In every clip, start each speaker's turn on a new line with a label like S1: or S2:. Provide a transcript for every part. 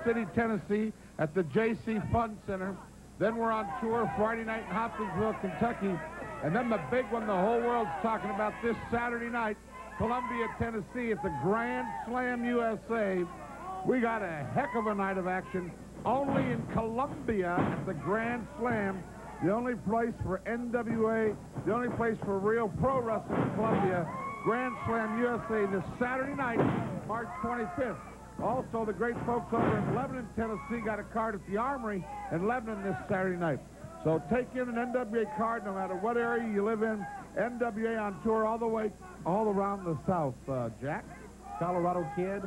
S1: City, Tennessee at the J.C. Fun Center. Then we're on tour Friday night in Hopkinsville, Kentucky. And then the big one the whole world's talking about this Saturday night, Columbia, Tennessee at the Grand Slam USA. We got a heck of a night of action only in Columbia at the Grand Slam. The only place for NWA, the only place for real pro wrestling in Columbia. Grand Slam USA this Saturday night, March 25th. Also, the great folks over in Lebanon, Tennessee got a card at the Armory in Lebanon this Saturday night. So take in an NWA card no matter what area you live in. NWA on tour all the way, all around the South. Jack?
S2: Colorado Kid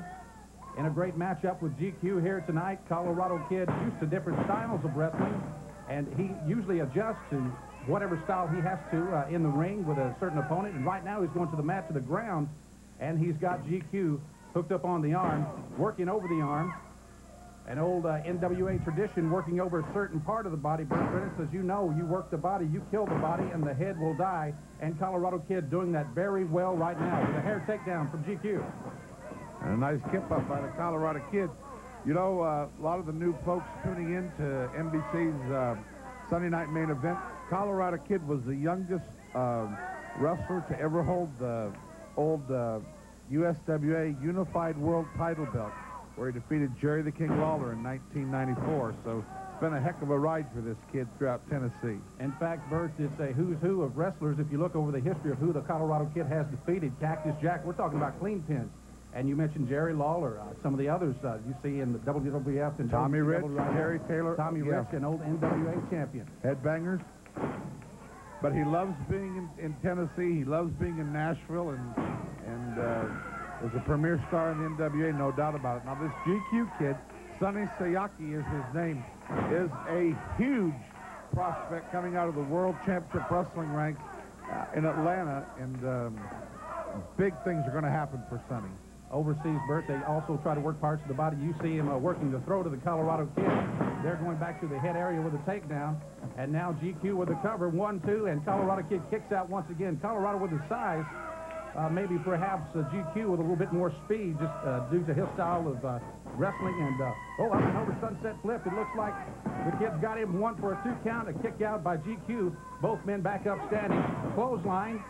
S2: in a great matchup with GQ here tonight. Colorado Kid used to different styles of wrestling, and he usually adjusts to whatever style he has to in the ring with a certain opponent. And right now he's going to the mat to the ground, and he's got GQ hooked up on the arm, working over the arm. An old NWA tradition, working over a certain part of the body. Bert, as you know, you work the body, you kill the body, and the head will die. And Colorado Kid doing that very well right now with a hair takedown from GQ.
S1: And a nice kip up by the Colorado Kid. You know, a lot of the new folks tuning in to NBC's Sunday night main event, Colorado Kid was the youngest wrestler to ever hold the old USWA Unified World title belt, where he defeated Jerry the King Lawler in 1994. So it's been a heck of a ride for this kid throughout Tennessee.
S2: In fact, Bert, it's a who's who of wrestlers. If you look over the history of who the Colorado Kid has defeated, Cactus Jack, we're talking about clean pins. And you mentioned Jerry Lawler, some of the others you see in the WWF and
S1: Tommy Rich, Terry Taylor.
S2: Tommy Rich, an old NWA champion.
S1: Headbangers. But he loves being in Tennessee. He loves being in Nashville, and is a premier star in the NWA, no doubt about it. Now, this GQ kid, Sonny Siaki is his name, is a huge prospect coming out of the World Championship Wrestling ranks in Atlanta, and big things are going to happen for Sonny.
S2: Overseas, Bert, they also try to work parts of the body. You see him working the throw to the Colorado Kid. They're going back to the head area with a takedown. And now GQ with the cover, 1-2, and Colorado Kid kicks out once again. Colorado with the size, maybe perhaps GQ with a little bit more speed, just due to his style of wrestling. And, oh, up and over sunset flip. It looks like the Kid's got him one for a 2 count, a kick out by GQ. Both men back up standing. Clothesline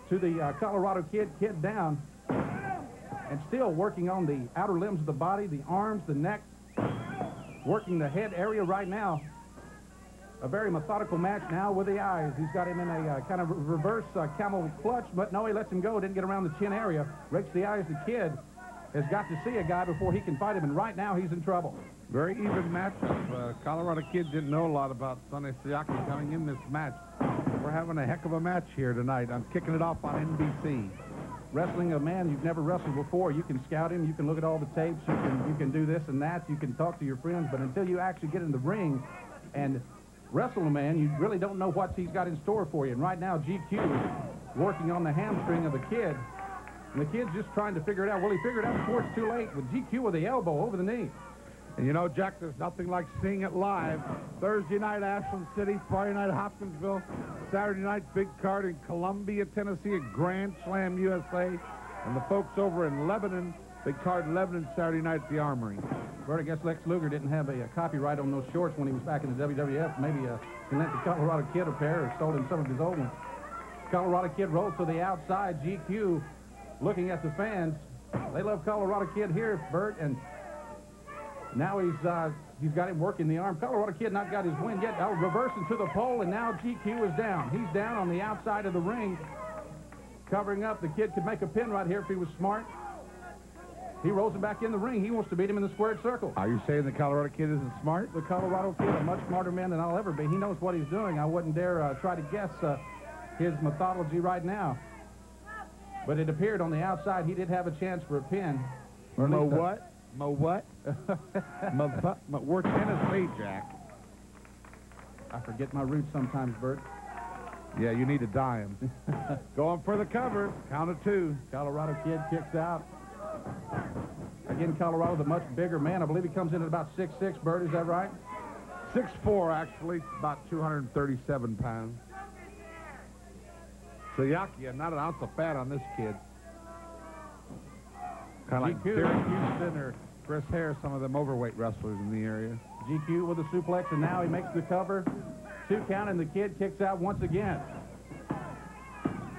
S2: to the Colorado Kid, Kid down. And still working on the outer limbs of the body, the arms, the neck, working the head area right now. A very methodical match now with the eyes. He's got him in a kind of reverse camel clutch, but no, he lets him go. Didn't get around the chin area. Rakes the eyes. The Kid has got to see a guy before he can fight him, and right now he's in trouble.
S1: Very even matchup. Colorado Kid didn't know a lot about Sonny Siaki coming in this match. We're having a heck of a match here tonight. I'm kicking it off on NBC.
S2: Wrestling a man you've never wrestled before, you can scout him, you can look at all the tapes, you can do this and that, you can talk to your friends, but until you actually get in the ring and wrestle a man, you really don't know what he's got in store for you. And right now, GQ is working on the hamstring of the Kid, and the Kid's just trying to figure it out. Well, he figured it out before it's too late with GQ with the elbow over the knee.
S1: And you know, Jack, there's nothing like seeing it live. Thursday night, Ashland City. Friday night, Hopkinsville. Saturday night, big card in Columbia, Tennessee at Grand Slam USA. And the folks over in Lebanon, big card in Lebanon, Saturday night at the Armory.
S2: Bert, I guess Lex Luger didn't have a copyright on those shorts when he was back in the WWF. Maybe he lent the Colorado Kid a pair or stole him some of his old ones. Colorado Kid rolls to the outside. GQ looking at the fans. They love Colorado Kid here, Bert, and now he's got him working the arm. Colorado Kid not got his win yet. Now reversing to the pole, and now GQ is down. He's down on the outside of the ring, covering up. The Kid could make a pin right here if he was smart. He rolls him back in the ring. He wants to beat him in the squared circle.
S1: Are you saying the Colorado Kid isn't smart?
S2: The Colorado Kid, a much smarter man than I'll ever be. He knows what he's doing. I wouldn't dare try to guess his methodology right now. But it appeared on the outside he did have a chance for a pin.
S1: Mo what? Mo what? We're Tennessee, Jack.
S2: I forget my roots sometimes, Bert.
S1: Yeah, you need to dye him. Going for the cover. Count of 2.
S2: Colorado Kid kicks out. Again, Colorado, the much bigger man. I believe he comes in at about 6'6", Bert, is that right?
S1: 6'4", actually. About 237 pounds. Siaki, not an ounce of fat on this kid. Kind of like Derek Houston or Chris Hare, some of them overweight wrestlers in the area.
S2: GQ with a suplex, and now he makes the cover. 2 count, and the Kid kicks out once again.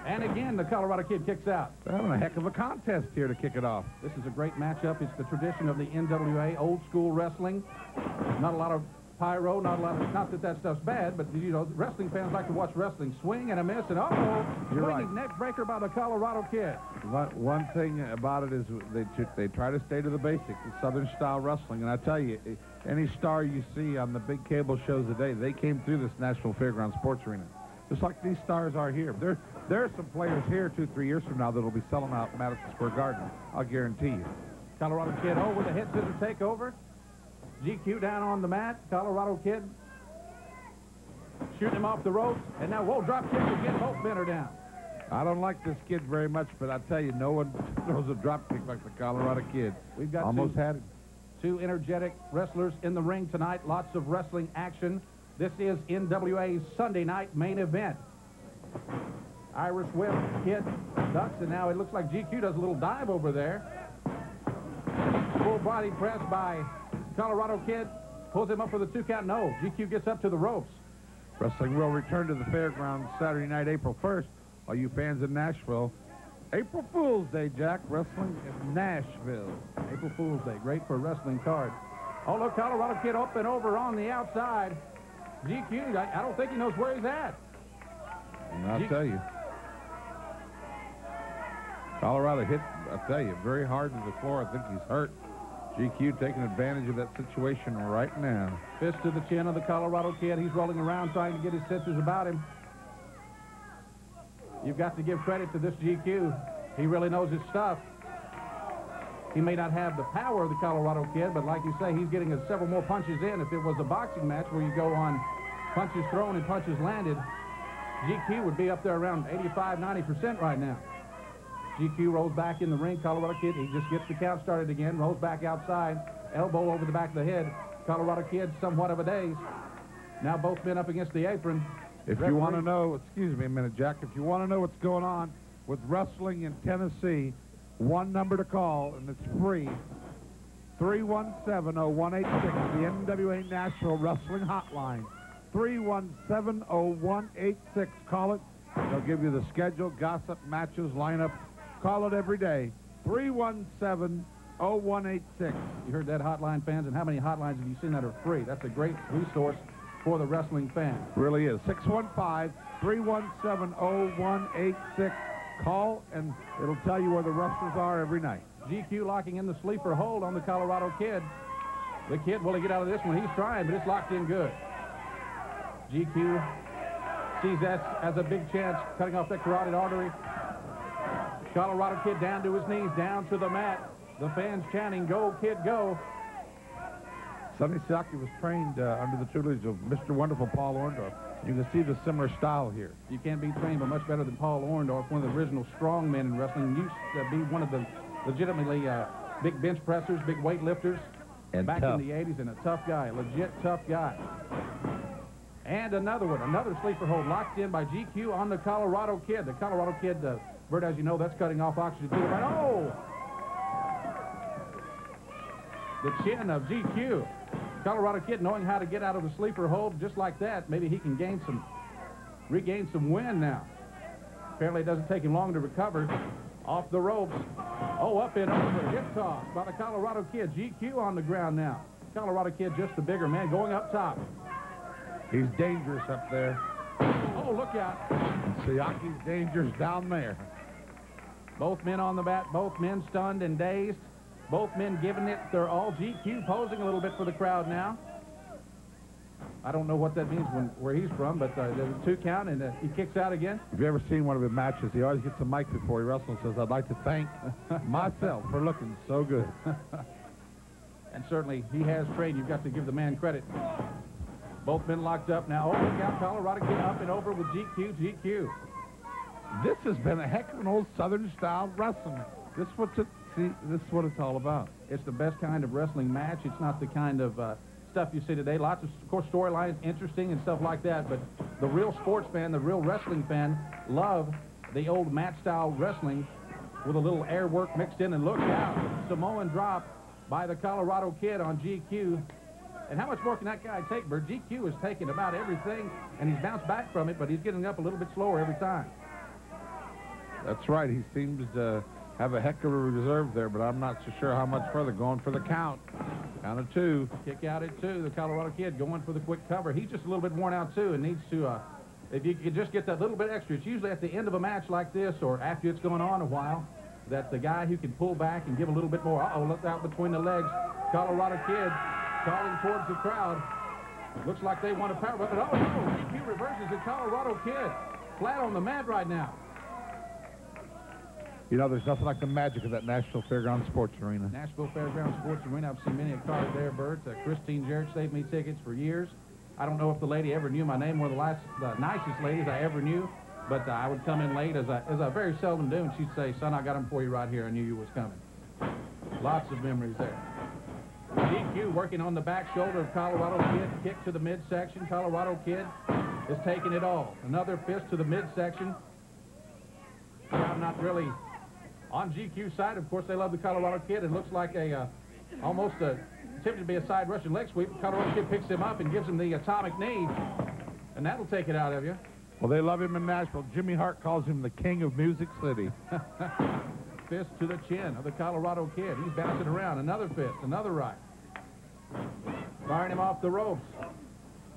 S2: And again, the Colorado Kid kicks out.
S1: They're having a heck of a contest here to kick it off.
S2: This is a great matchup. It's the tradition of the NWA, old school wrestling. Not a lot of pyro, not that that stuff's bad, but, you know, wrestling fans like to watch wrestling swing and a miss, and
S1: You're right.
S2: neck breaker by the Colorado Kid.
S1: One thing about it is they try to stay to the basics, the Southern-style wrestling, and I tell you, any star you see on the big cable shows today, they came through this National Fairground Sports Arena, just like these stars are here. There are some players here 2-3 years from now that will be selling out Madison Square Garden, I'll guarantee you.
S2: Colorado Kid, with a head scissor takeover. GQ down on the mat. Colorado Kid shooting him off the ropes. And now, drop kick again. Both men are down.
S1: I don't like this kid very much, but I tell you, no one throws a drop kick like the Colorado Kid.
S2: We've got
S1: almost had it.
S2: 2 energetic wrestlers in the ring tonight. Lots of wrestling action. This is NWA's Sunday night main event. Irish whip, Kid ducks, and now it looks like GQ does a little dive over there. Full body press by Colorado Kid, pulls him up for the 2 count. No, GQ gets up to the ropes.
S1: Wrestling will return to the fairgrounds Saturday night, April 1st. All you fans in Nashville, April Fool's Day, Jack. Wrestling in Nashville.
S2: April Fool's Day, great for a wrestling card. Oh, look, Colorado Kid up and over on the outside. GQ, I don't think he knows where he's at.
S1: And I'll tell you, Colorado hit, I tell you, very hard to the floor. I think he's hurt. GQ taking advantage of that situation right now.
S2: Fist to the chin of the Colorado Kid. He's rolling around trying to get his senses about him. You've got to give credit to this GQ. He really knows his stuff. He may not have the power of the Colorado Kid, but like you say, he's getting several more punches in. If it was a boxing match where you go on punches thrown and punches landed, GQ would be up there around 85, 90% right now. GQ rolls back in the ring. Colorado Kid, he just gets the count started again, rolls back outside, elbow over the back of the head. Colorado Kid, somewhat of a daze. Now both men up against the apron.
S1: If you want to know, excuse me a minute, Jack, if you want to know what's going on with wrestling in Tennessee, one number to call, and it's free, 317-0186, the NWA Nashville Wrestling Hotline. 317-0186. Call it. They'll give you the schedule, gossip, matches, lineup. Call it every day. 317-0186.
S2: You heard that, hotline fans, and how many hotlines have you seen that are free? That's a great resource for the wrestling fan.
S1: Really is. 615-317-0186. Call, and it'll tell you where the wrestlers are every night.
S2: GQ locking in the sleeper hold on the Colorado Kid. The Kid, will he get out of this one? He's trying, but it's locked in good. GQ sees that as a big chance, cutting off that carotid artery. Colorado Kid down to his knees, down to the mat. The fans chanting, "Go, Kid, go."
S1: Sonny Siaki was trained under the tutelage of Mr. Wonderful Paul Orndorff. You can see the similar style here.
S2: You can't be trained by much better than Paul Orndorff, one of the original strong men in wrestling. Used to be one of the legitimately big bench pressers, big weight lifters.
S1: And
S2: back
S1: tough.
S2: in the 80s, and a tough guy, legit tough guy. And another one, another sleeper hold locked in by GQ on the Colorado Kid. The Colorado Kid, Bert, as you know, that's cutting off oxygen to the right. Oh! The chin of GQ. Colorado Kid knowing how to get out of the sleeper hold just like that. Maybe he can regain some wind now. Apparently it doesn't take him long to recover. Off the ropes. Oh, up and over. Hip toss by the Colorado Kid. GQ on the ground now. Colorado Kid just the bigger man going up top.
S1: He's dangerous up there.
S2: Oh, look out.
S1: Siaki's dangerous down there.
S2: Both men on the mat, both men stunned and dazed. Both men giving it their all. GQ posing a little bit for the crowd now. I don't know what that means where he's from, but there's a 2 count, and he kicks out again.
S1: If you ever seen one of his matches, he always gets a mic before he wrestles and says, "I'd like to thank myself for looking so good."
S2: And certainly he has trained. You've got to give the man credit. Both men locked up now. Oh, look out. Colorado Kid up and over with GQ.
S1: This has been a heck of an old Southern-style wrestling. This is what it's all about.
S2: It's the best kind of wrestling match. It's not the kind of stuff you see today. Lots of course, storylines, interesting and stuff like that. But the real sports fan, the real wrestling fan, love the old match-style wrestling with a little air work mixed in. And look out. Samoan drop by the Colorado Kid on GQ. And how much more can that guy take, Bert? GQ is taking about everything, and he's bounced back from it, but he's getting up a little bit slower every time.
S1: That's right. He seems to have a heck of a reserve there, but I'm not so sure how much further. Going for the count. Count of 2.
S2: Kick out at 2. The Colorado Kid going for the quick cover. He's just a little bit worn out, too, and needs to, if you could just get that little bit extra. It's usually at the end of a match like this or after it's going on a while that the guy who can pull back and give a little bit more. Uh-oh, look out between the legs. Colorado Kid calling towards the crowd. Looks like they want to power up. Oh, no. GQ reverses the Colorado Kid. Flat on the mat right now.
S1: You know, there's nothing like the magic of that Nashville Fairgrounds Sports Arena.
S2: Nashville Fairgrounds Sports Arena. I've seen many a card there, Bert. Christine Jarrett saved me tickets for years. I don't know if the lady ever knew my name. One of the nicest ladies I ever knew. But I would come in late, as I very seldom do, and she'd say, son, I got them for you right here. I knew you was coming. Lots of memories there. GQ working on the back shoulder of Colorado Kid. Kick to the midsection. Colorado Kid is taking it all. Another fist to the midsection. I'm not really on GQ side. Of course, they love the Colorado Kid. It looks like almost attempted to be a side Russian leg sweep. Colorado Kid picks him up and gives him the atomic knee, and that'll take it out of you.
S1: Well, they love him in Nashville. Jimmy Hart calls him the king of Music City.
S2: Fist to the chin of the Colorado Kid. He's bouncing around. Another fist, another right. Firing him off the ropes.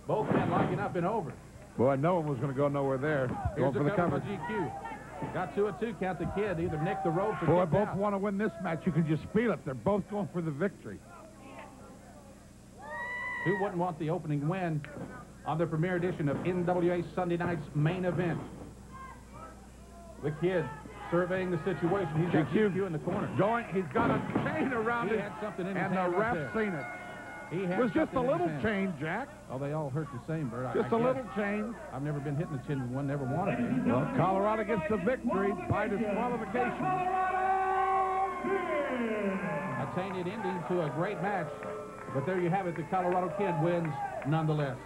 S2: Both men locking up and over.
S1: Boy, no one was going to go nowhere there.
S2: Here's
S1: Going for the cover.
S2: By GQ. Got 2 at 2. Count the Kid. Either nick the ropes or
S1: boy,
S2: kick
S1: both
S2: out.
S1: want to win this match. You can just feel it. They're both going for the victory.
S2: Who wouldn't want the opening win on the premiere edition of NWA Sunday Night's main event? The Kid surveying the situation. He's got GQ in the corner.
S1: He's got a chain around
S2: He
S1: it.
S2: had something in his
S1: and
S2: hand
S1: the
S2: right
S1: ref's
S2: there.
S1: seen it.
S2: He
S1: It
S2: had
S1: was just a
S2: something in his
S1: little
S2: hand.
S1: chain, Jack.
S2: Oh, they all hurt the same, Bert.
S1: Just
S2: I
S1: a
S2: guess.
S1: little chain.
S2: I've never been hit in the chin with one, never wanted to.
S1: Well, Colorado gets the victory by disqualification.
S2: A tainted ending to a great match. But there you have it. The Colorado Kid wins nonetheless.